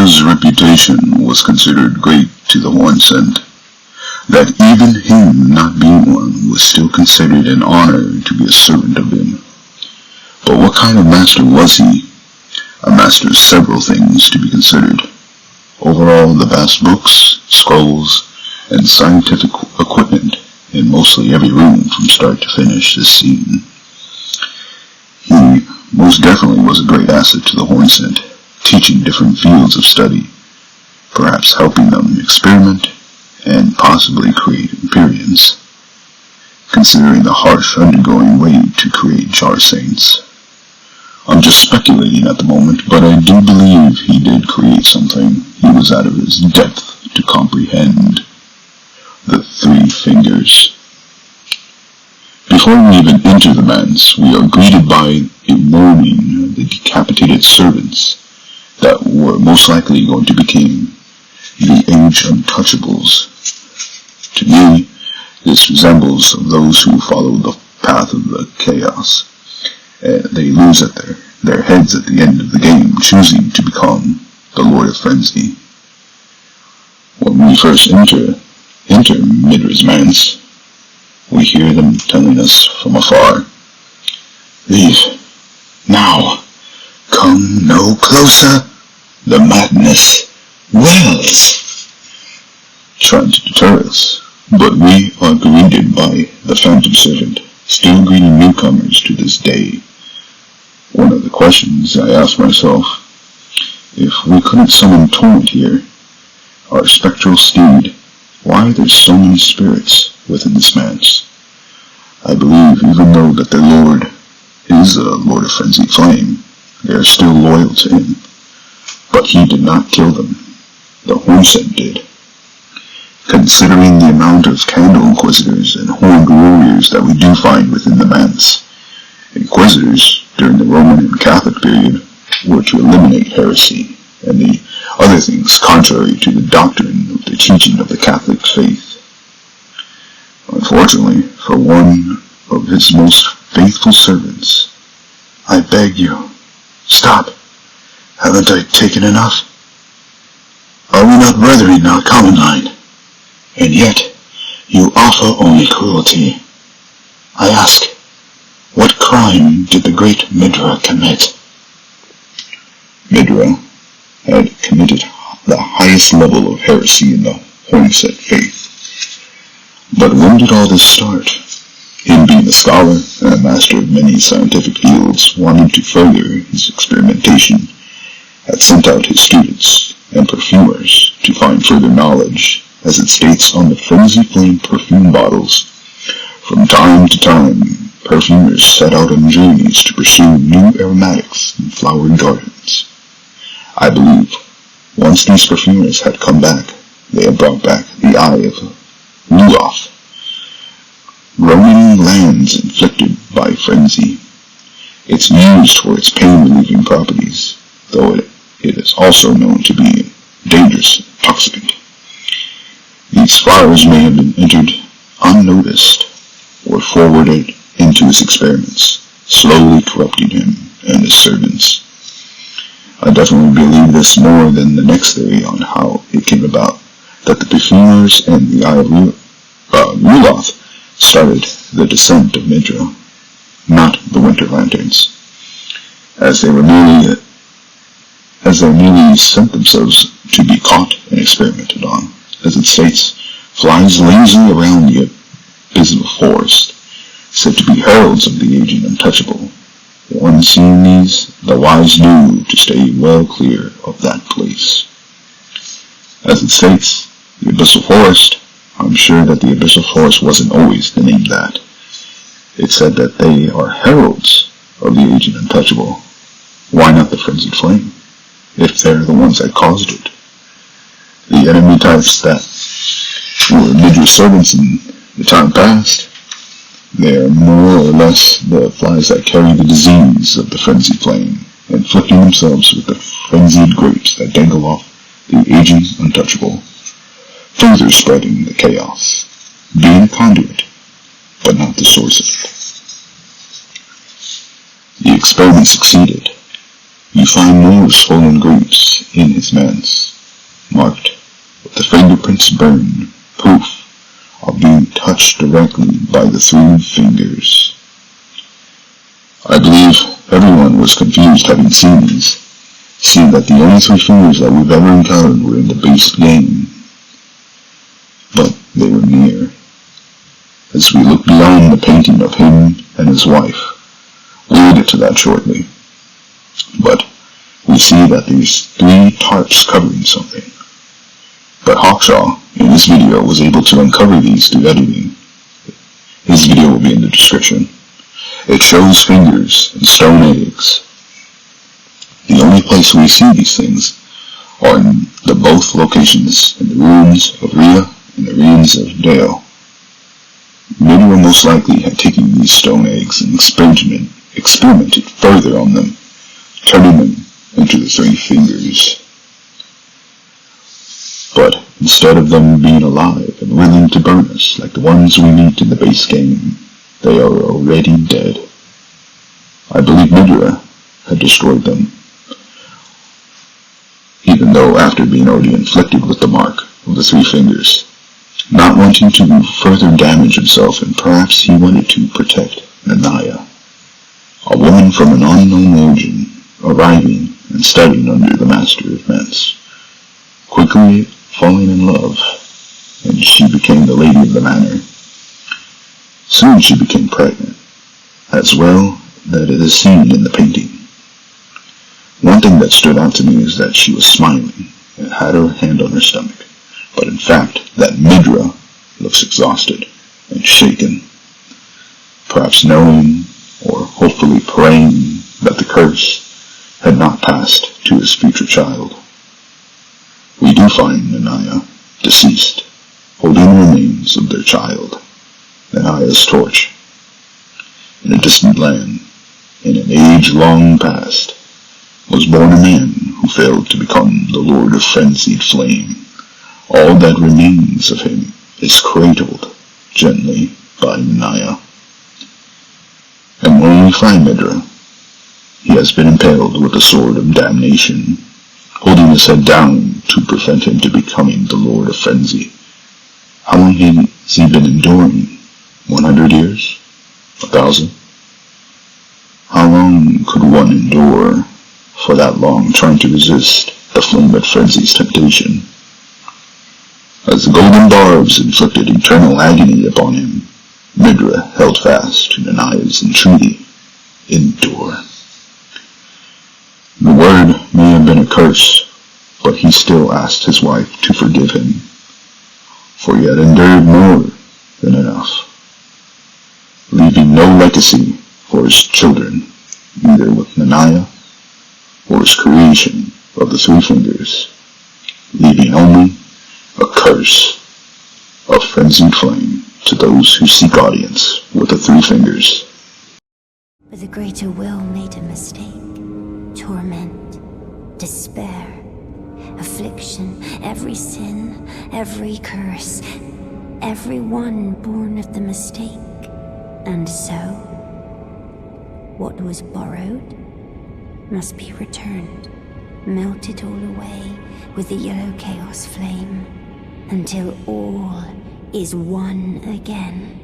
Midra's reputation was considered great to the Hornsent, that even him not being one was still considered an honor to be a servant of him. But what kind of master was he? A master of several things to be considered. Overall, the vast books, scrolls, and scientific equipment in mostly every room from start to finish is seen. He most definitely was a great asset to the Hornsent, teaching different fields of study, perhaps helping them experiment and possibly create Empyreans, considering the harsh undergoing way to create Jar Saints. I'm just speculating at the moment, but I do believe he did create something he was out of his depth to comprehend. The 3 fingers. Before we even enter the manse, we are greeted by a moaning, the decapitated servants that were most likely going to become the Age Untouchables. To me, this resembles those who follow the path of the chaos. They lose at their heads at the end of the game, choosing to become the Lord of Frenzy. When we first enter Midra's manse, we hear them telling us from afar, "Leave, now, come no closer, the madness wells," trying to deter us. But we are greeted by the Phantom Servant, still greeting newcomers to this day. One of the questions I asked myself, if we couldn't summon Torrent here, our spectral steed, why are there so many spirits within this manse? I believe even though that their lord is a Lord of Frenzied Flame, they are still loyal to him. But he did not kill them. The Hornsent did. Considering the amount of Candle Inquisitors and Horned Warriors that we do find within the manse, Inquisitors, during the Roman and Catholic period, were to eliminate heresy and the other things contrary to the doctrine of the teaching of the Catholic faith. Unfortunately, for one of his most faithful servants, I beg you, stop. Haven't I taken enough? Are we not brethren in our common line? And yet, you offer only cruelty. I ask, what crime did the great Midra commit? Midra had committed the highest level of heresy in the Hornsent faith. But when did all this start? Him being a scholar and a master of many scientific fields, wanting to further his experimentation, had sent out his students and perfumers to find further knowledge, as it states on the Frenzy Flame perfume bottles. From time to time, perfumers set out on journeys to pursue new aromatics in flowered gardens. I believe, once these perfumers had come back, they had brought back the eye of Ruloff, roaming lands inflicted by frenzy. It's used for its pain-relieving properties, though it is also known to be a dangerous intoxicant. These flowers may have been entered unnoticed or forwarded into his experiments, slowly corrupting him and his servants. I definitely believe this more than the next theory on how it came about, that the perfumers and the Eye of Ruloff started the descent of Midra, not the Winter Lanterns, as they merely sent themselves to be caught and experimented on. As it states, flies lazily around the abysmal forest, said to be heralds of the aging untouchable. One seeing these, the wise knew to stay well clear of that place. As it states, the abyssal forest, I'm sure that the abyssal forest wasn't always the name that. It said that they are heralds of the aging untouchable. Why not the Frenzied Flame, if they're the ones that caused it? The enemy types that were Midra's servants in the time past, they are more or less the flies that carry the disease of the Frenzied Flame, inflicting themselves with the frenzied grapes that dangle off the aging untouchable, further spreading the chaos, being a conduit, but not the source of it. The experiment succeeded. You find more swollen grapes in his manse, marked with the fingerprints burned, proof of being touched directly by the 3 fingers. I believe everyone was confused having seen these, seeing that the only 3 fingers that we've ever encountered were in the base game. But they were near. As we look beyond the painting of him and his wife, we'll get to that shortly. But we see that there's 3 tarps covering something. But Hawkshaw, in this video, was able to uncover these through editing. His video will be in the description. It shows fingers and stone eggs. The only place we see these things are in the both locations, in the ruins of Rhea and the ruins of Dale. Midra most likely had taken these stone eggs and experimented further on them, turning them into the 3 fingers. But instead of them being alive and willing to burn us like the ones we meet in the base game, they are already dead. I believe Midra had destroyed them, even though after being already inflicted with the mark of the 3 fingers, not wanting to do further damage himself, and perhaps he wanted to protect Nanaya, a woman from an unknown origin, arriving and studying under the Master of Ments, quickly falling in love, and she became the lady of the manor. Soon she became pregnant, as well that it is seen in the painting. One thing that stood out to me is that she was smiling and had her hand on her stomach, but in fact that Midra looks exhausted and shaken, perhaps knowing or hopefully praying that the curse had not passed to his future child. We do find Nanaya deceased, holding the remains of their child, Nanaya's torch. In a distant land, in an age long past, was born a man who failed to become the Lord of Frenzied Flame. All that remains of him is cradled gently by Nanaya. And when we find Midra, he has been impaled with the sword of damnation, holding his head down to prevent him to becoming the Lord of Frenzy. How long has he been enduring? 100 years? 1,000? How long could one endure for that long, trying to resist the flame of Frenzy's temptation? As the golden barbs inflicted eternal agony upon him, Midra held fast to Nanaya's entreaty, endure. The word may have been a curse, but he still asked his wife to forgive him, for he had endured more than enough, leaving no legacy for his children, either with Nanaya or his creation of the 3 fingers, leaving only a curse of frenzied flame to those who seek audience with the 3 fingers. But the greater will made a mistake. Torment, despair, affliction, every sin, every curse, every one born of the mistake. And so, what was borrowed must be returned, melted all away with the yellow chaos flame, until all is one again.